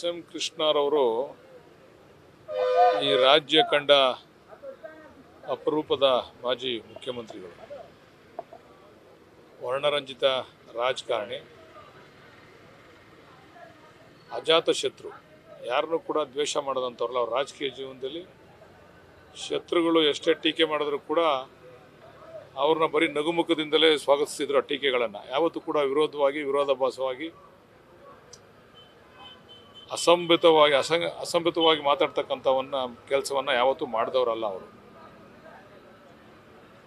M ಕೃಷ್ಣರವರು ಈ ರಾಜ್ಯ ಕಂಡ ಅಪರೂಪದ ಮಾಜಿ ಮುಖ್ಯಮಂತ್ರಿಗಳು, ವರ್ಣರಂಜಿತ ರಾಜಕಾರಣಿ, ಅಜಾತ ಶತ್ರು, ಯಾರನ್ನೂ ಕೂಡ ದ್ವೇಷ ಮಾಡದಂಥವ್ರಲ್ಲ. ಅವ್ರ ರಾಜಕೀಯ ಜೀವನದಲ್ಲಿ ಶತ್ರುಗಳು ಎಷ್ಟೇ ಟೀಕೆ ಮಾಡಿದ್ರು ಕೂಡ ಅವ್ರನ್ನ ಬರೀ ನಗುಮುಖದಿಂದಲೇ ಸ್ವಾಗತಿಸಿದ್ರು. ಆ ಟೀಕೆಗಳನ್ನು ಯಾವತ್ತೂ ಕೂಡ ವಿರೋಧಾಭಾಸವಾಗಿ ಅಸಂಬಿತವಾಗಿ ಮಾತಾಡ್ತಕ್ಕಂಥವನ್ನ ಕೆಲಸವನ್ನು ಯಾವತ್ತೂ ಮಾಡಿದವರಲ್ಲ ಅವರು.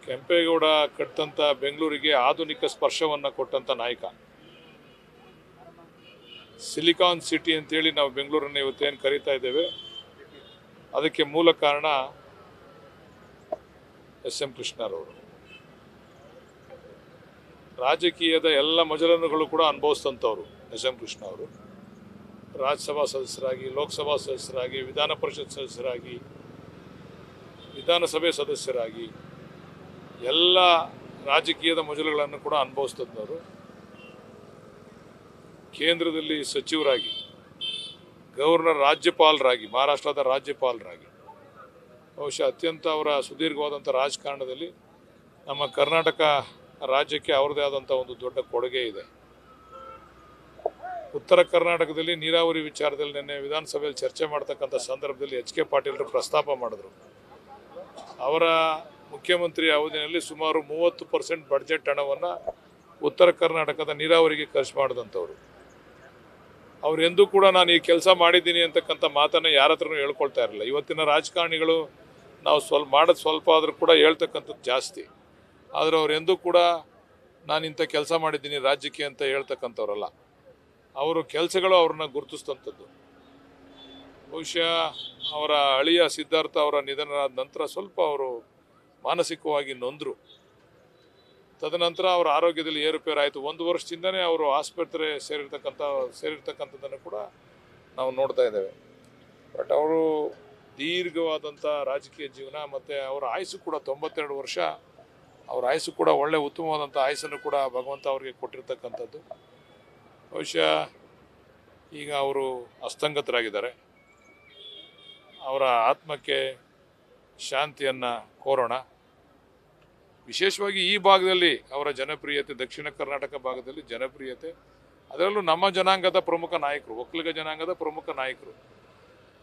ಕೆಂಪೇಗೌಡ ಕಟ್ಟಂಥ ಬೆಂಗಳೂರಿಗೆ ಆಧುನಿಕ ಸ್ಪರ್ಶವನ್ನು ಕೊಟ್ಟಂಥ ನಾಯಕ. ಸಿಲಿಕಾನ್ ಸಿಟಿ ಅಂತೇಳಿ ನಾವು ಬೆಂಗಳೂರನ್ನು ಇವತ್ತೇನು ಕರೀತಾ ಇದ್ದೇವೆ, ಅದಕ್ಕೆ ಮೂಲ ಕಾರಣ ಎಸ್ ಎಂ ಕೃಷ್ಣರವರು. ರಾಜಕೀಯದ ಎಲ್ಲ ಮಜಲನ್ನುಗಳು ಕೂಡ ಅನುಭವಿಸಿದಂಥವ್ರು ಎಸ್ ಎಂ ಕೃಷ್ಣ ಅವರು. ರಾಜ್ಯಸಭಾ ಸದಸ್ಯರಾಗಿ, ಲೋಕಸಭಾ ಸದಸ್ಯರಾಗಿ, ವಿಧಾನ ಪರಿಷತ್ ಸದಸ್ಯರಾಗಿ, ವಿಧಾನಸಭೆ ಸದಸ್ಯರಾಗಿ ಎಲ್ಲ ರಾಜಕೀಯದ ಮಜಲುಗಳನ್ನು ಕೂಡ ಅನುಭವಿಸಿದವರು. ಕೇಂದ್ರದಲ್ಲಿ ಸಚಿವರಾಗಿ, ಗವರ್ನರ್, ರಾಜ್ಯಪಾಲರಾಗಿ, ಮಹಾರಾಷ್ಟ್ರದ ರಾಜ್ಯಪಾಲರಾಗಿ, ಬಹುಶಃ ಅತ್ಯಂತ ಅವರ ಸುದೀರ್ಘವಾದಂಥ ರಾಜಕಾರಣದಲ್ಲಿ ನಮ್ಮ ಕರ್ನಾಟಕ ರಾಜ್ಯಕ್ಕೆ ಅವರದೇ ಆದಂಥ ಒಂದು ದೊಡ್ಡ ಕೊಡುಗೆ ಇದೆ. ಉತ್ತರ ಕರ್ನಾಟಕದಲ್ಲಿ ನೀರಾವರಿ ವಿಚಾರದಲ್ಲಿ ನಿನ್ನೆ ವಿಧಾನಸಭೆಯಲ್ಲಿ ಚರ್ಚೆ ಮಾಡ್ತಕ್ಕಂಥ ಸಂದರ್ಭದಲ್ಲಿ ಎಚ್ ಕೆ ಪಾಟೀಲರು ಪ್ರಸ್ತಾಪ ಮಾಡಿದ್ರು. ಅವರ ಮುಖ್ಯಮಂತ್ರಿ ಅವಧಿಯಲ್ಲಿ ಸುಮಾರು 30% ಬಡ್ಜೆಟ್ ಹಣವನ್ನು ಉತ್ತರ ಕರ್ನಾಟಕದ ನೀರಾವರಿಗೆ ಖರ್ಚು ಮಾಡಿದಂಥವ್ರು. ಅವ್ರು ಎಂದೂ ಕೂಡ ನಾನು ಈ ಕೆಲಸ ಮಾಡಿದ್ದೀನಿ ಅಂತಕ್ಕಂಥ ಮಾತನ್ನು ಯಾರ ಹತ್ರನೂ ಹೇಳ್ಕೊಳ್ತಾ ಇರಲಿಲ್ಲ. ಇವತ್ತಿನ ರಾಜಕಾರಣಿಗಳು ನಾವು ಸ್ವಲ್ಪ ಆದರೂ ಕೂಡ ಹೇಳ್ತಕ್ಕಂಥದ್ದು ಜಾಸ್ತಿ. ಆದರೆ ಅವ್ರು ಎಂದೂ ಕೂಡ ನಾನು ಇಂಥ ಕೆಲಸ ಮಾಡಿದ್ದೀನಿ ರಾಜ್ಯಕ್ಕೆ ಅಂತ ಹೇಳ್ತಕ್ಕಂಥವ್ರಲ್ಲ. ಅವರು ಕೆಲಸಗಳು ಅವ್ರನ್ನ ಗುರುತಿಸಿದಂಥದ್ದು. ಬಹುಶಃ ಅವರ ಅಳಿಯ ಸಿದ್ಧಾರ್ಥ ಅವರ ನಿಧನರಾದ ನಂತರ ಸ್ವಲ್ಪ ಅವರು ಮಾನಸಿಕವಾಗಿ ನೊಂದರು. ತದನಂತರ ಅವರ ಆರೋಗ್ಯದಲ್ಲಿ ಏರುಪೇರಾಯಿತು. 1 ವರ್ಷದಿಂದನೇ ಅವರು ಆಸ್ಪತ್ರೆ ಸೇರಿರ್ತಕ್ಕಂಥದ್ದನ್ನು ಕೂಡ ನಾವು ನೋಡ್ತಾ ಇದ್ದೇವೆ. ಬಟ್ ಅವರು ದೀರ್ಘವಾದಂಥ ರಾಜಕೀಯ ಜೀವನ ಮತ್ತು ಅವರ ಆಯುಸ್ಸು ಕೂಡ 92 ವರ್ಷ. ಅವರ ಆಯುಸ್ಸು ಕೂಡ ಒಳ್ಳೆ ಉತ್ತಮವಾದಂಥ ಆಯುಸ್ಸನ್ನು ಕೂಡ ಭಗವಂತ ಅವರಿಗೆ ಕೊಟ್ಟಿರ್ತಕ್ಕಂಥದ್ದು. ಬಹುಶಃ ಈಗ ಅವರು ಅಸ್ತಂಗತರಾಗಿದ್ದಾರೆ. ಅವರ ಆತ್ಮಕ್ಕೆ ಶಾಂತಿಯನ್ನು ಕೋರೋಣ. ವಿಶೇಷವಾಗಿ ಈ ಭಾಗದಲ್ಲಿ ಅವರ ಜನಪ್ರಿಯತೆ, ದಕ್ಷಿಣ ಕರ್ನಾಟಕ ಭಾಗದಲ್ಲಿ ಜನಪ್ರಿಯತೆ, ಅದರಲ್ಲೂ ನಮ್ಮ ಜನಾಂಗದ ಪ್ರಮುಖ ನಾಯಕರು, ಒಕ್ಕಲಿಗ ಜನಾಂಗದ ಪ್ರಮುಖ ನಾಯಕರು.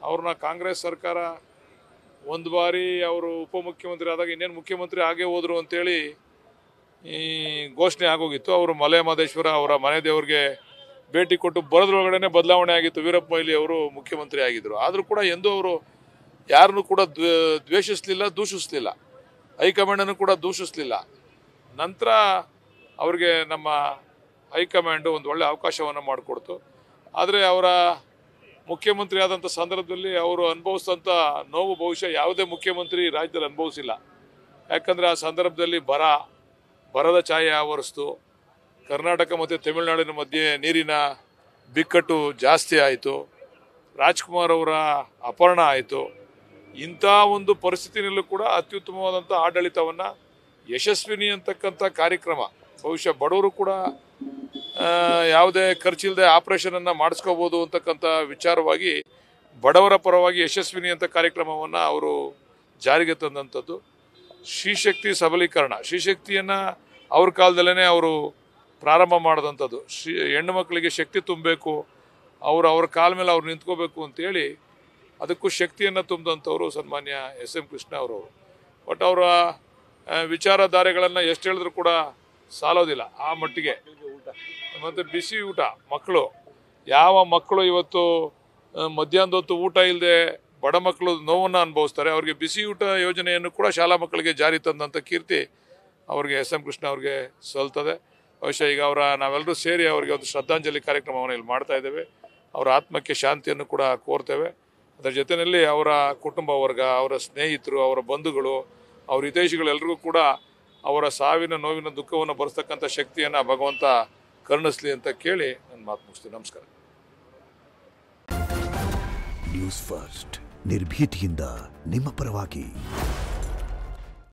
ಅವ್ರನ್ನ ಕಾಂಗ್ರೆಸ್ ಸರ್ಕಾರ ಒಂದು ಬಾರಿ ಅವರು ಉಪಮುಖ್ಯಮಂತ್ರಿ ಆದಾಗ ಇನ್ನೇನು ಮುಖ್ಯಮಂತ್ರಿ ಆಗೇ ಹೋದರು ಅಂತೇಳಿ ಈ ಘೋಷಣೆ ಆಗೋಗಿತ್ತು. ಅವರು ಮಲೆ ಮಹದೇಶ್ವರ ಅವರ ಮನೆ ದೇವರಿಗೆ ಭೇಟಿ ಕೊಟ್ಟು ಬರೋದ್ರೊಳಗಡೆ ಬದಲಾವಣೆ ಆಗಿತ್ತು. ವೀರಪ್ಪ ಮೊಯ್ಲಿ ಅವರು ಮುಖ್ಯಮಂತ್ರಿ ಆಗಿದ್ದರು. ಆದರೂ ಕೂಡ ಎಂದೂ ಅವರು ಯಾರನ್ನೂ ಕೂಡ ದ್ವೇಷಿಸಲಿಲ್ಲ, ದೂಷಿಸಲಿಲ್ಲ. ಹೈಕಮಾಂಡನ್ನು ಕೂಡ ದೂಷಿಸಲಿಲ್ಲ. ನಂತರ ಅವ್ರಿಗೆ ನಮ್ಮ ಹೈಕಮಾಂಡು ಒಂದು ಒಳ್ಳೆಯ ಅವಕಾಶವನ್ನು ಮಾಡಿಕೊಡ್ತು. ಆದರೆ ಅವರ ಮುಖ್ಯಮಂತ್ರಿ ಆದಂಥ ಸಂದರ್ಭದಲ್ಲಿ ಅವರು ಅನುಭವಿಸಿದಂಥ ನೋವು ಬಹುಶಃ ಯಾವುದೇ ಮುಖ್ಯಮಂತ್ರಿ ರಾಜ್ಯದಲ್ಲಿ ಅನುಭವಿಸಿಲ್ಲ. ಯಾಕಂದರೆ ಆ ಸಂದರ್ಭದಲ್ಲಿ ಬರದ ಛಾಯೆ ಆವರಿಸ್ತು. ಕರ್ನಾಟಕ ಮತ್ತು ತಮಿಳುನಾಡಿನ ಮಧ್ಯೆ ನೀರಿನ ಬಿಕ್ಕಟ್ಟು ಜಾಸ್ತಿ ಆಯಿತು. ರಾಜ್ಕುಮಾರ್ ಅವರ ಅಪಹರಣ ಆಯಿತು. ಇಂಥ ಒಂದು ಪರಿಸ್ಥಿತಿನಲ್ಲೂ ಕೂಡ ಅತ್ಯುತ್ತಮವಾದಂಥ ಆಡಳಿತವನ್ನು, ಯಶಸ್ವಿನಿ ಅಂತಕ್ಕಂಥ ಕಾರ್ಯಕ್ರಮ, ಬಹುಶಃ ಬಡವರು ಕೂಡ ಯಾವುದೇ ಖರ್ಚಿಲ್ಲದೆ ಆಪರೇಷನನ್ನು ಮಾಡಿಸ್ಕೋಬೋದು ಅಂತಕ್ಕಂಥ ವಿಚಾರವಾಗಿ ಬಡವರ ಪರವಾಗಿ ಯಶಸ್ವಿನಿ ಅಂತ ಕಾರ್ಯಕ್ರಮವನ್ನು ಅವರು ಜಾರಿಗೆ ತಂದಂಥದ್ದು. ಶ್ರೀಶಕ್ತಿ ಸಬಲೀಕರಣ, ಶ್ರೀಶಕ್ತಿಯನ್ನು ಅವ್ರ ಕಾಲದಲ್ಲೇ ಅವರು ಪ್ರಾರಂಭ ಮಾಡಿದಂಥದ್ದು. ಹೆಣ್ಣು ಮಕ್ಕಳಿಗೆ ಶಕ್ತಿ ತುಂಬಬೇಕು, ಅವ್ರ ಕಾಲ ಮೇಲೆ ಅವ್ರು ನಿಂತ್ಕೋಬೇಕು ಅಂತೇಳಿ ಅದಕ್ಕೂ ಶಕ್ತಿಯನ್ನು ತುಂಬಿದಂಥವ್ರು ಸನ್ಮಾನ್ಯ ಎಸ್ ಎಂ ಕೃಷ್ಣ ಅವರವರು. ಬಟ್ ಅವರ ವಿಚಾರಧಾರೆಗಳನ್ನು ಎಷ್ಟು ಹೇಳಿದ್ರು ಕೂಡ ಸಾಲೋದಿಲ್ಲ ಆ ಮಟ್ಟಿಗೆ. ಮತ್ತು ಬಿಸಿ ಊಟ, ಮಕ್ಕಳು, ಯಾವ ಮಕ್ಕಳು ಇವತ್ತು ಮಧ್ಯಾಹ್ನದ ಹೊತ್ತು ಊಟ ಇಲ್ಲದೆ ಬಡ ಮಕ್ಕಳು ನೋವನ್ನು ಅನುಭವಿಸ್ತಾರೆ, ಅವ್ರಿಗೆ ಬಿಸಿ ಊಟ ಯೋಜನೆಯನ್ನು ಕೂಡ ಶಾಲಾ ಮಕ್ಕಳಿಗೆ ಜಾರಿ ತಂದಂಥ ಕೀರ್ತಿ ಅವ್ರಿಗೆ ಎಸ್ ಎಂ ಕೃಷ್ಣ ಅವ್ರಿಗೆ ಸಲ್ತದೆ. ಬಹುಶಃ ಈಗ ನಾವೆಲ್ಲರೂ ಸೇರಿ ಅವರಿಗೆ ಒಂದು ಶ್ರದ್ಧಾಂಜಲಿ ಕಾರ್ಯಕ್ರಮವನ್ನು ಇಲ್ಲಿ ಮಾಡ್ತಾ ಇದ್ದೇವೆ. ಅವರ ಆತ್ಮಕ್ಕೆ ಶಾಂತಿಯನ್ನು ಕೂಡ ಕೋರ್ತೇವೆ. ಅದರ ಜೊತೆಯಲ್ಲಿ ಅವರ ಕುಟುಂಬ ವರ್ಗ, ಅವರ ಸ್ನೇಹಿತರು, ಅವರ ಬಂಧುಗಳು, ಅವ್ರ ಹಿತೈಷಿಗಳೆಲ್ಲರಿಗೂ ಕೂಡ ಅವರ ಸಾವಿನ ನೋವಿನ ದುಃಖವನ್ನು ಭರಿಸ್ತಕ್ಕಂಥ ಶಕ್ತಿಯನ್ನು ಭಗವಂತ ಕರುಣಿಸಲಿ ಅಂತ ಕೇಳಿ ನನ್ನ ಮಾತು ಮುಗಿಸ್ತೀನಿ. ನಮಸ್ಕಾರ. ನ್ಯೂಸ್ ಫಸ್ಟ್, ನಿರ್ಭೀತಿಯಿಂದ ನಿಮ್ಮ ಪರವಾಗಿ.